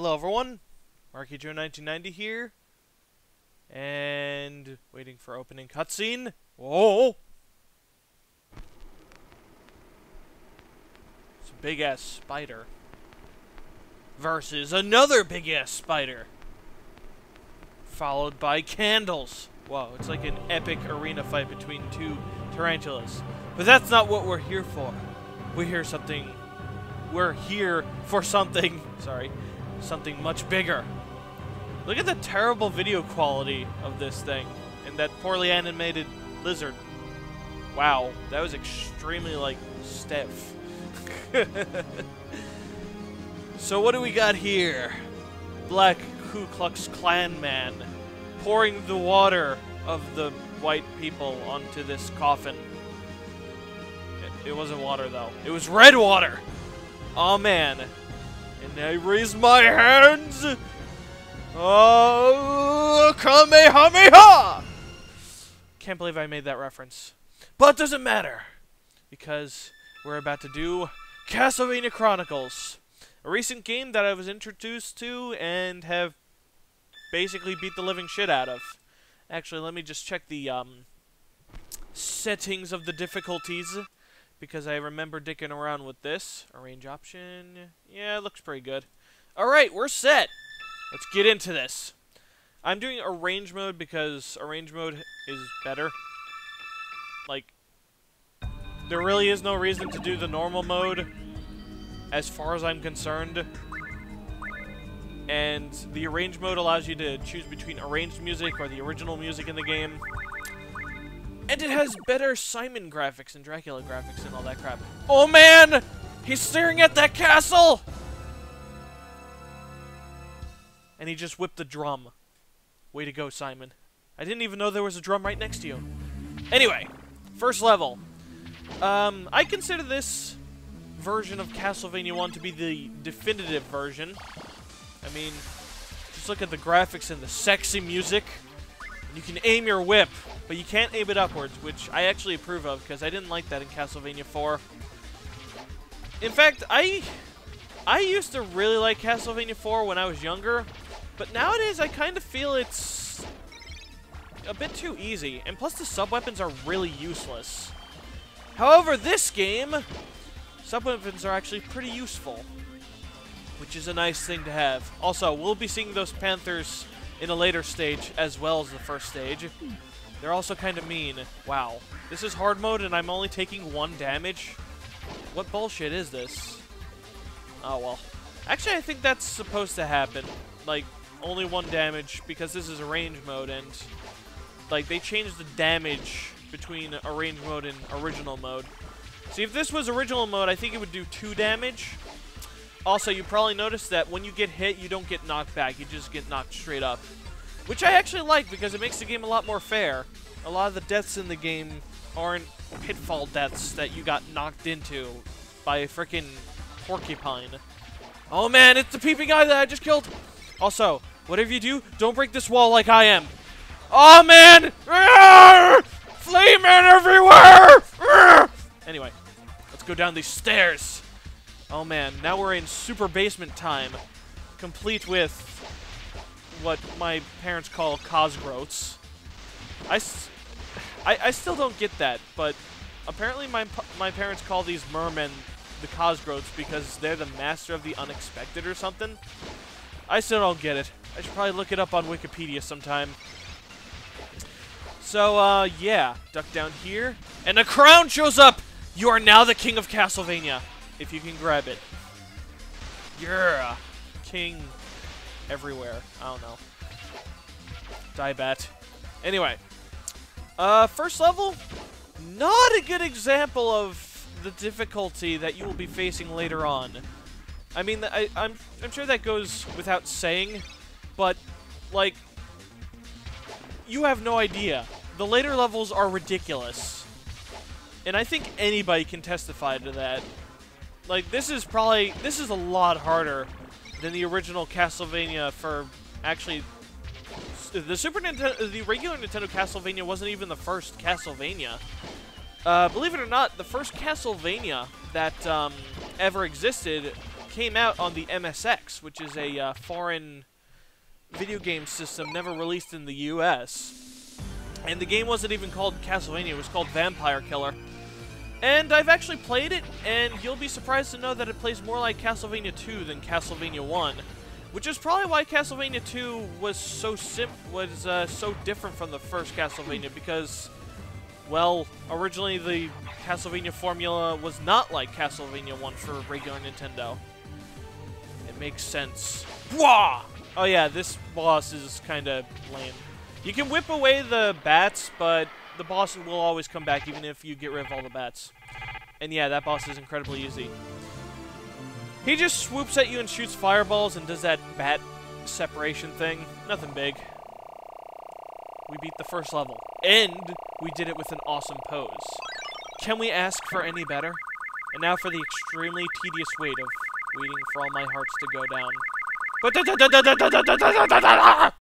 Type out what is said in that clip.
Hello everyone, MJ1990 here, and waiting for opening cutscene. Whoa! It's a big ass spider versus another big ass spider, followed by candles. Whoa, it's like an epic arena fight between two tarantulas. But that's not what we're here for. We're here for something. Sorry. Something much bigger. Look at the terrible video quality of this thing and that poorly animated lizard. Wow, that was extremely like stiff. So what do we got here? Black Ku Klux Klan man pouring the water of the white people onto this coffin. It wasn't water though. It was red water. Oh man. And I raise my hands. Oh, Kamehameha! Can't believe I made that reference. But it doesn't matter. Because we're about to do Castlevania Chronicles. A recent game that I was introduced to and have basically beat the living shit out of. Actually, let me just check the settings of the difficulties. Because I remember dicking around with this. Arrange option. Yeah, it looks pretty good. Alright, we're set. Let's get into this. I'm doing arrange mode because arrange mode is better. Like, there really is no reason to do the normal mode as far as I'm concerned. And the arrange mode allows you to choose between arranged music or the original music in the game. And it has better Simon graphics and Dracula graphics and all that crap. Oh man! He's staring at that castle! And he just whipped the drum. Way to go, Simon. I didn't even know there was a drum right next to you. Anyway, first level. I consider this version of Castlevania 1 to be the definitive version. I mean, just look at the graphics and the sexy music. You can aim your whip, but you can't aim it upwards, which I actually approve of, because I didn't like that in Castlevania 4. In fact, I used to really like Castlevania 4 when I was younger, but nowadays I kind of feel it's a bit too easy, and plus the sub-weapons are really useless. However, this game, sub-weapons are actually pretty useful, which is a nice thing to have. Also, we'll be seeing those panthers in a later stage, as well as the first stage. They're also kind of mean. Wow. This is hard mode, and I'm only taking 1 damage? What bullshit is this? Oh, well. Actually, I think that's supposed to happen. Like, only 1 damage, because this is arrange mode, and, like, they changed the damage between arrange mode and original mode. See, if this was original mode, I think it would do 2 damage. Also, you probably noticed that when you get hit, you don't get knocked back. You just get knocked straight up. Which I actually like, because it makes the game a lot more fair. A lot of the deaths in the game aren't pitfall deaths that you got knocked into by a freaking porcupine. Oh man, it's the peeping eye that I just killed! Also, whatever you do, don't break this wall like I am. Oh man! Flame man everywhere! Anyway, let's go down these stairs. Oh man, now we're in super basement time, complete with what my parents call cosgroats. I still don't get that, but apparently my parents call these mermen the cosgroats because they're the master of the unexpected or something. I still don't get it. I should probably look it up on Wikipedia sometime. So, yeah, duck down here, and a crown shows up! You are now the king of Castlevania. If you can grab it. Yeah. King everywhere. I don't know. Diebat. Anyway. First level, not a good example of the difficulty that you will be facing later on. I mean, I'm sure that goes without saying, but, like, you have no idea. The later levels are ridiculous. And I think anybody can testify to that. Like, this is a lot harder than the original Castlevania for, actually, the the regular Nintendo Castlevania wasn't even the first Castlevania. Believe it or not, the first Castlevania that ever existed came out on the MSX, which is a foreign video game system never released in the US. And the game wasn't even called Castlevania, it was called Vampire Killer. And I've actually played it, and you'll be surprised to know that it plays more like Castlevania 2 than Castlevania 1. Which is probably why Castlevania 2 was so so different from the first Castlevania, because, well, originally the Castlevania formula was not like Castlevania 1 for regular Nintendo. It makes sense. Wah! Oh yeah, this boss is kinda lame. You can whip away the bats, but the boss will always come back even if you get rid of all the bats. And yeah, that boss is incredibly easy. He just swoops at you and shoots fireballs and does that bat separation thing. Nothing big. We beat the first level. And we did it with an awesome pose. Can we ask for any better? And now for the extremely tedious wait of waiting for all my hearts to go down.